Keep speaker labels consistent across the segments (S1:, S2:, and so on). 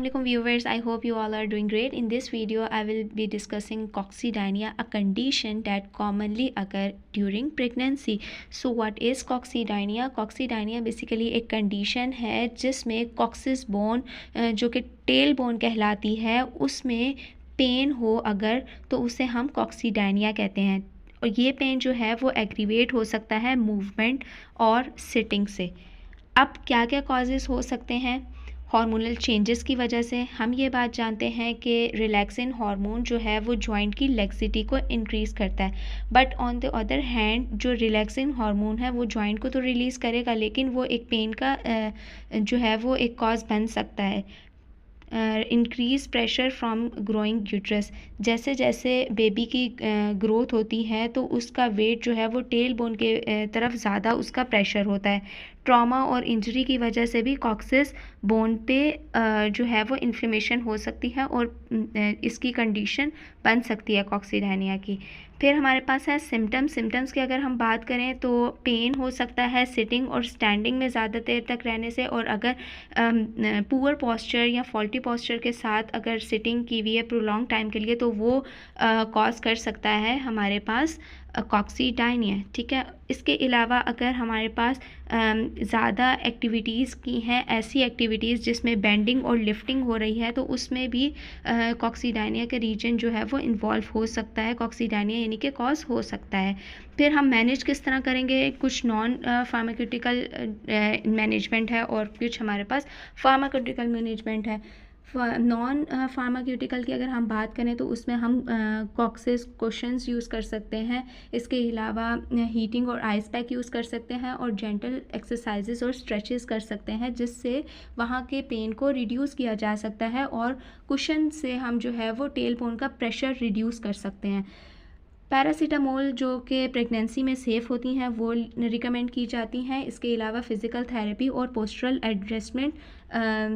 S1: Assalamualaikum viewers, I hope you all are doing great. In this video I will be discussing coccydynia, a condition that commonly occur during pregnancy. So what is coccydynia? Coccydynia basically एक condition है जिसमें coccyx bone जो कि tail bone कहलाती है उसमें pen हो अगर, तो उसे हम कॉक्सीडायनिया कहते हैं। और ये पेन जो है वो एग्रीवेट हो सकता है मूवमेंट और सिटिंग से। अब क्या क्या कॉजेज़ हो सकते हैं? हार्मोनल चेंजेस की वजह से हम ये बात जानते हैं कि रिलैक्सिन हार्मोन जो है वो जॉइंट की लेक्सिटी को इंक्रीज़ करता है, but on the other hand जो रिलैक्सिन हार्मोन है वो जॉइंट को तो रिलीज़ करेगा, लेकिन वो एक पेन का जो है वो एक कॉज बन सकता है। Increase pressure from growing uterus, जैसे जैसे बेबी की ग्रोथ होती है तो उसका वेट जो है वो टेल बोन के तरफ ज़्यादा उसका प्रेशर होता है। ट्रॉमा और इंजरी की वजह से भी कॉक्सिस बोन पे जो है वो इन्फ्लेमेशन हो सकती है और इसकी कंडीशन बन सकती है कॉक्सीडायनिया की। फिर हमारे पास है सिम्टम्स की अगर हम बात करें तो पेन हो सकता है सिटिंग और स्टैंडिंग में ज़्यादा देर तक रहने से, और अगर पुअर पोस्चर या फॉल्टी पोस्चर के साथ अगर सिटिंग की हुई है प्रोलॉन्ग टाइम के लिए तो वो कॉज कर सकता है हमारे पास कॉक्सीडायनिया। ठीक है, इसके अलावा अगर हमारे पास ज़्यादा एक्टिविटीज़ की हैं, ऐसी एक्टिविटीज़ जिसमें बेंडिंग और लिफ्टिंग हो रही है, तो उसमें भी कॉक्सीडायनिया का रीजन जो है वो इन्वॉल्व हो सकता है, कॉक्सीडायनिया यानी कि कॉज हो सकता है। फिर हम मैनेज किस तरह करेंगे? कुछ नॉन फार्मास्यूटिकल मैनेजमेंट है और कुछ हमारे पास फार्मास्यूटिकल मैनेजमेंट है। नॉन फार्मास्यूटिकल की अगर हम बात करें तो उसमें हम कॉक्सिस कुशन्स यूज़ कर सकते हैं। इसके अलावा हीटिंग और आइस पैक यूज़ कर सकते हैं और जेंटल एक्सरसाइजेस और स्ट्रेचेस कर सकते हैं, जिससे वहाँ के पेन को रिड्यूस किया जा सकता है और कुशन से हम जो है वो टेल बोन का प्रेशर रिड्यूस कर सकते हैं। पैरासीटामोल जो कि प्रेगनेंसी में सेफ़ होती हैं वो रिकमेंड की जाती हैं। इसके अलावा फ़िज़िकल थेरेपी और पोस्चरल एडजस्टमेंट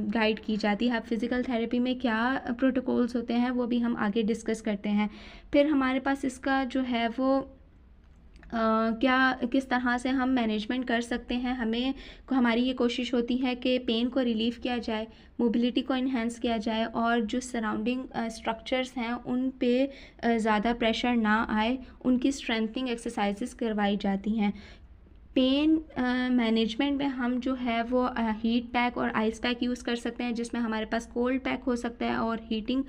S1: गाइड की जाती है। अब फ़िज़िकल थेरेपी में क्या प्रोटोकॉल्स होते हैं वो भी हम आगे डिस्कस करते हैं। फिर हमारे पास इसका जो है वो क्या किस तरह से हम मैनेजमेंट कर सकते हैं। हमारी ये कोशिश होती है कि पेन को रिलीफ़ किया जाए, मोबिलिटी को इन्हेंस किया जाए और जो सराउंडिंग स्ट्रक्चर्स हैं उन पे ज़्यादा प्रेशर ना आए, उनकी स्ट्रेंथनिंग एक्सरसाइजेस करवाई जाती हैं। पेन मैनेजमेंट में हम जो है वो हीट पैक और आइस पैक यूज़ कर सकते हैं, जिसमें हमारे पास कोल्ड पैक हो सकता है और हीटिंग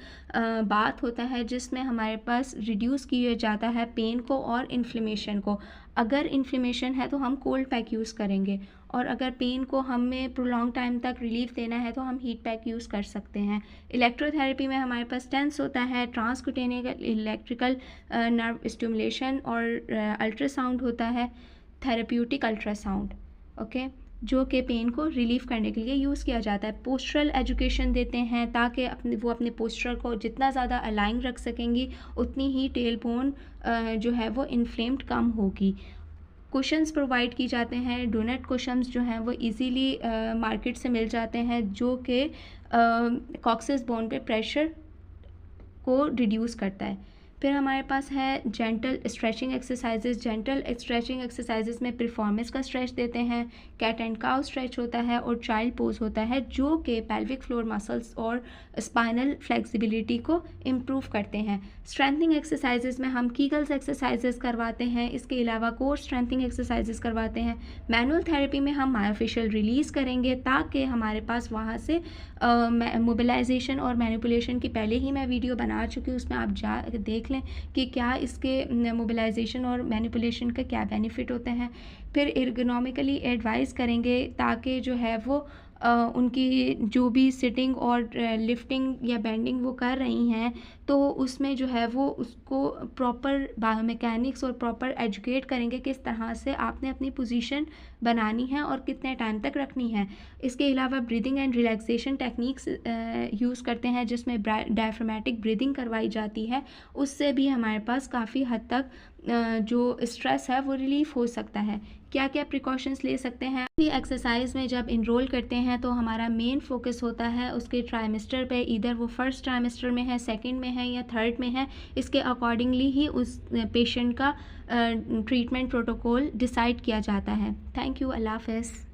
S1: बाथ होता है, जिसमें हमारे पास रिड्यूस किया जाता है पेन को और इन्फ्लेमेशन को। अगर इन्फ्लेमेशन है तो हम कोल्ड पैक यूज़ करेंगे, और अगर पेन को हमें प्रोलॉन्ग टाइम तक रिलीफ देना है तो हम हीट पैक यूज़ कर सकते हैं। इलेक्ट्रोथेरेपी में हमारे पास टेंस होता है, ट्रांसक्यूटेनियल इलेक्ट्रिकल नर्व स्टिमुलेशन और अल्ट्रासाउंड होता है, थेरेप्यूटिक अल्ट्रासाउंड, ओके, जो कि पेन को रिलीफ़ करने के लिए यूज़ किया जाता है। पोस्चरल एजुकेशन देते हैं ताकि वो अपने पोस्चर को जितना ज़्यादा अलाइन रख सकेंगी उतनी ही टेल बोन जो है वो इन्फ्लेम्ड कम होगी। कुशन्स प्रोवाइड की जाते हैं। डोनट कुशन्स जो हैं वो इजीली मार्केट से मिल जाते हैं, जो कि कॉक्सिस बोन पे प्रेशर को रिड्यूस करता है। फिर हमारे पास है जेंटल स्ट्रेचिंग एक्सरसाइजेज में परफॉर्मेंस का स्ट्रेच देते हैं, कैट एंड काउ स्ट्रेच होता है और चाइल्ड पोज होता है, जो कि पेल्विक फ्लोर मसल्स और स्पाइनल फ्लेक्सिबिलिटी को इम्प्रूव करते हैं। स्ट्रेंथनिंग एक्सरसाइजेज में हम कीगल्स एक्सरसाइजेज करवाते हैं, इसके अलावा कोर स्ट्रेंथनिंग एक्सरसाइजेज करवाते हैं। मैनुअल थेरेपी में हम मायोफेशियल रिलीज़ करेंगे ताकि हमारे पास वहाँ से मोबिलाइजेशन और मैनिपुलेशन की पहले ही मैं वीडियो बना चुकी हूँ, उसमें आप जा देख लें कि क्या इसके मोबिलाइजेशन और मैनिपुलेशन का क्या बेनिफिट होते हैं। फिर एर्गोनॉमिकली एडवाइस करेंगे ताकि जो है वो उनकी जो भी सिटिंग और लिफ्टिंग या बेंडिंग वो कर रही हैं तो उसमें जो है वो उसको प्रॉपर बायोमैकेनिक्स और प्रॉपर एजुकेट करेंगे किस तरह से आपने अपनी पोजीशन बनानी है और कितने टाइम तक रखनी है। इसके अलावा breathing and relaxation techniques use करते हैं, जिसमें डायफ्रामेटिक ब्रीदिंग करवाई जाती है। उससे भी हमारे पास काफ़ी हद तक जो स्ट्रेस है वो रिलीफ़ हो सकता है। क्या क्या प्रिकॉशंस ले सकते हैं? एक्सरसाइज में जब इनरोल करते हैं तो हमारा मेन फोकस होता है उसके ट्राइमेस्टर पे, इधर वो फर्स्ट ट्राइमेस्टर में है, सेकंड में है या थर्ड में है। इसके अकॉर्डिंगली ही उस पेशेंट का ट्रीटमेंट प्रोटोकॉल डिसाइड किया जाता है। थैंक यू, अल्लाह हाफ़िज़।